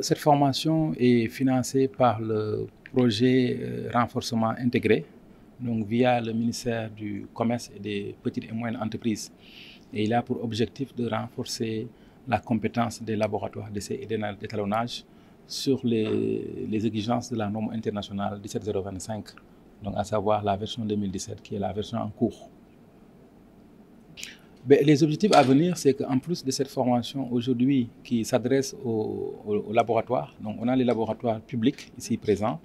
Cette formation est financée par le projet renforcement intégré, donc via le ministère du Commerce et des petites et moyennes entreprises. Et il a pour objectif de renforcer la compétence des laboratoires d'essai et d'étalonnage sur les exigences de la norme internationale 17025, donc à savoir la version 2017 qui est la version en cours. Les objectifs à venir, c'est qu'en plus de cette formation aujourd'hui qui s'adresse aux laboratoires, donc on a les laboratoires publics ici présents,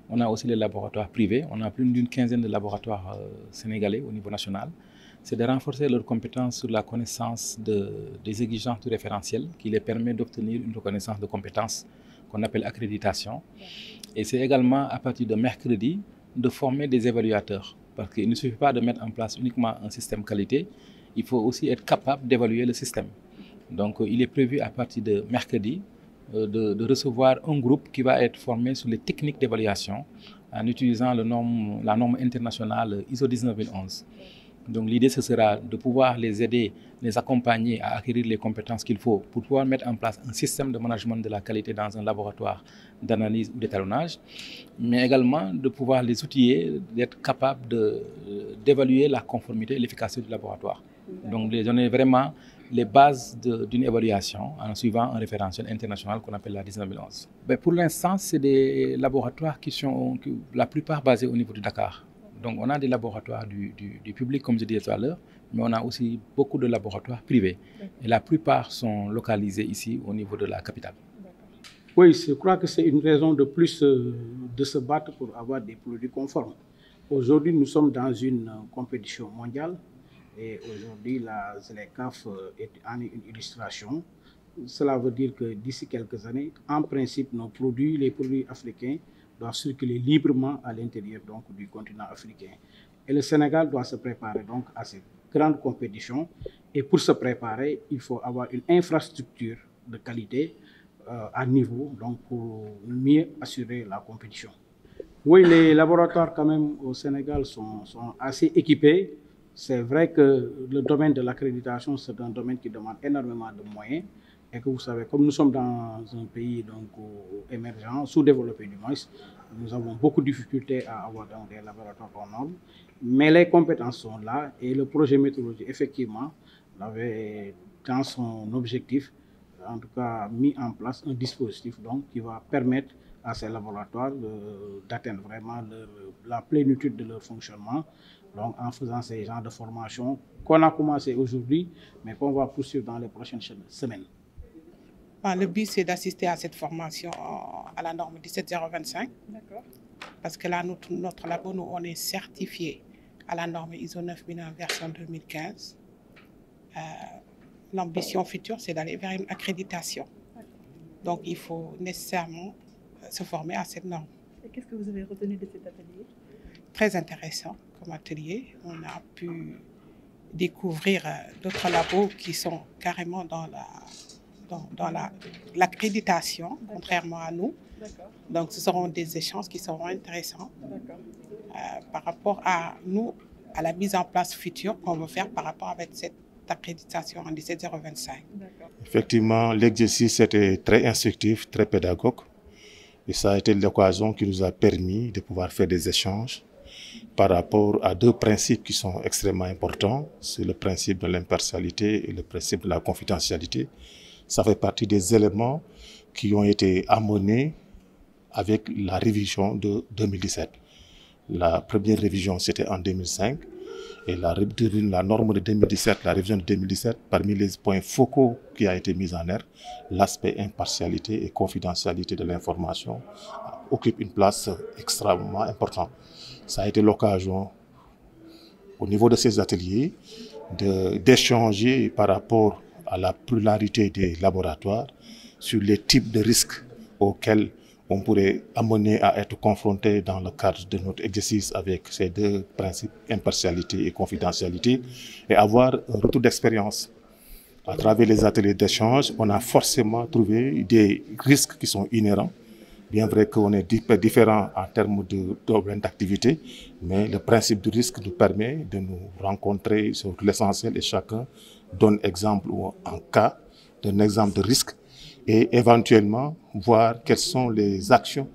on a aussi les laboratoires privés, on a plus d'une quinzaine de laboratoires sénégalais au niveau national. C'est de renforcer leurs compétences sur la connaissance des exigences du référentiel qui les permet d'obtenir une reconnaissance de compétences qu'on appelle accréditation. Et c'est également à partir de mercredi de former des évaluateurs parce qu'il ne suffit pas de mettre en place uniquement un système qualité, il faut aussi être capable d'évaluer le système. Donc il est prévu à partir de mercredi de recevoir un groupe qui va être formé sur les techniques d'évaluation en utilisant la norme internationale ISO 19011. Donc l'idée, ce sera de pouvoir les aider, les accompagner à acquérir les compétences qu'il faut pour pouvoir mettre en place un système de management de la qualité dans un laboratoire d'analyse ou d'étalonnage, mais également de pouvoir les outiller, d'être capables d'évaluer la conformité et l'efficacité du laboratoire. Donc les donner vraiment les bases d'une évaluation en suivant un référentiel international qu'on appelle la 19011. Pour l'instant, c'est des laboratoires qui sont la plupart basés au niveau de Dakar. Donc on a des laboratoires du public, comme je disais tout à l'heure, mais on a aussi beaucoup de laboratoires privés. Et la plupart sont localisés ici au niveau de la capitale. Oui, je crois que c'est une raison de plus de se battre pour avoir des produits conformes. Aujourd'hui, nous sommes dans une compétition mondiale et aujourd'hui, la ZLECAf est en une illustration. Cela veut dire que d'ici quelques années, en principe, les produits africains doivent circuler librement à l'intérieur du continent africain. Et le Sénégal doit se préparer donc à cette grande compétition. Et pour se préparer, il faut avoir une infrastructure de qualité à niveau pour mieux assurer la compétition. Oui, les laboratoires quand même au Sénégal sont assez équipés. C'est vrai que le domaine de l'accréditation, c'est un domaine qui demande énormément de moyens. Et que vous savez, comme nous sommes dans un pays émergent, sous-développé du moins, nous avons beaucoup de difficultés à avoir des laboratoires en normes. Mais les compétences sont là et le projet méthodologique, effectivement, avait dans son objectif, en tout cas, mis en place un dispositif qui va permettre à ces laboratoires d'atteindre vraiment la plénitude de leur fonctionnement, en faisant ces genres de formations qu'on a commencé aujourd'hui, mais qu'on va poursuivre dans les prochaines semaines. Le but, c'est d'assister à cette formation à la norme 17025. Parce que là, notre labo, nous, on est certifié à la norme ISO 9001 version 2015. L'ambition future, c'est d'aller vers une accréditation. Donc, il faut nécessairement se former à cette norme. Et qu'est-ce que vous avez retenu de cet atelier? Très intéressant comme atelier. On a pu découvrir d'autres labos qui sont carrément dans l'accréditation, contrairement à nous. Donc, ce seront des échanges qui seront intéressants par rapport à nous, à la mise en place future qu'on veut faire par rapport avec cette accréditation en 17025. Effectivement, l'exercice était très instructif, très pédagogue. Et ça a été l'occasion qui nous a permis de pouvoir faire des échanges par rapport à deux principes qui sont extrêmement importants. C'est le principe de l'impartialité et le principe de la confidentialité. Ça fait partie des éléments qui ont été amenés avec la révision de 2017. La première révision, c'était en 2005. Et la norme de 2017, la révision de 2017, parmi les points focaux qui a été mis en œuvre, l'aspect impartialité et confidentialité de l'information occupe une place extrêmement importante. Ça a été l'occasion, au niveau de ces ateliers, d'échanger par rapport à la pluralité des laboratoires sur les types de risques auxquels on pourrait amener à être confronté dans le cadre de notre exercice avec ces deux principes, impartialité et confidentialité, et avoir un retour d'expérience. À travers les ateliers d'échange, on a forcément trouvé des risques qui sont inhérents, bien vrai qu'on est différents en termes de domaine d'activité, mais le principe du risque nous permet de nous rencontrer sur l'essentiel et chacun donne exemple ou en cas d'un exemple de risque et éventuellement voir quelles sont les actions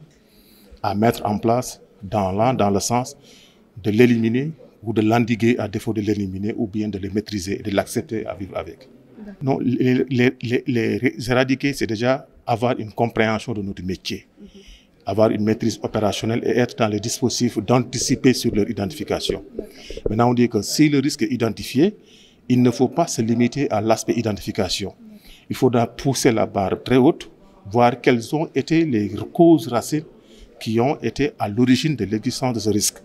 à mettre en place dans le sens de l'éliminer ou de l'endiguer à défaut de l'éliminer ou bien de le maîtriser et de l'accepter à vivre avec. Non, les éradiquer, c'est déjà avoir une compréhension de notre métier, avoir une maîtrise opérationnelle et être dans les dispositifs d'anticiper sur leur identification. Maintenant, on dit que si le risque est identifié, il ne faut pas se limiter à l'aspect identification. Il faudra pousser la barre très haute, voir quelles ont été les causes racines qui ont été à l'origine de l'existence de ce risque.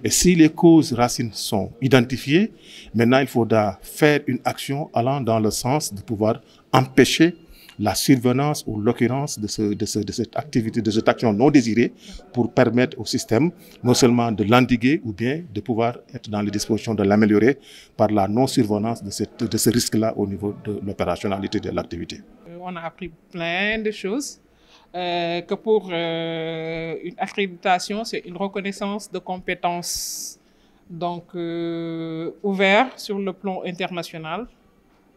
Et si les causes racines sont identifiées, maintenant il faudra faire une action allant dans le sens de pouvoir empêcher la survenance ou l'occurrence de cette activité, de cette action non désirée pour permettre au système non seulement de l'endiguer ou bien de pouvoir être dans les dispositions de l'améliorer par la non-survenance de ce risque-là au niveau de l'opérationnalité de l'activité. On a appris plein de choses. Que pour une accréditation, c'est une reconnaissance de compétences donc ouvert sur le plan international,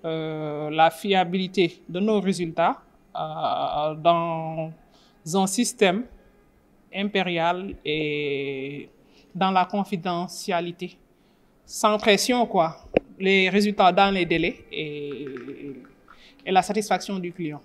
la fiabilité de nos résultats dans un système impérial et dans la confidentialité, sans pression quoi, les résultats dans les délais et la satisfaction du client.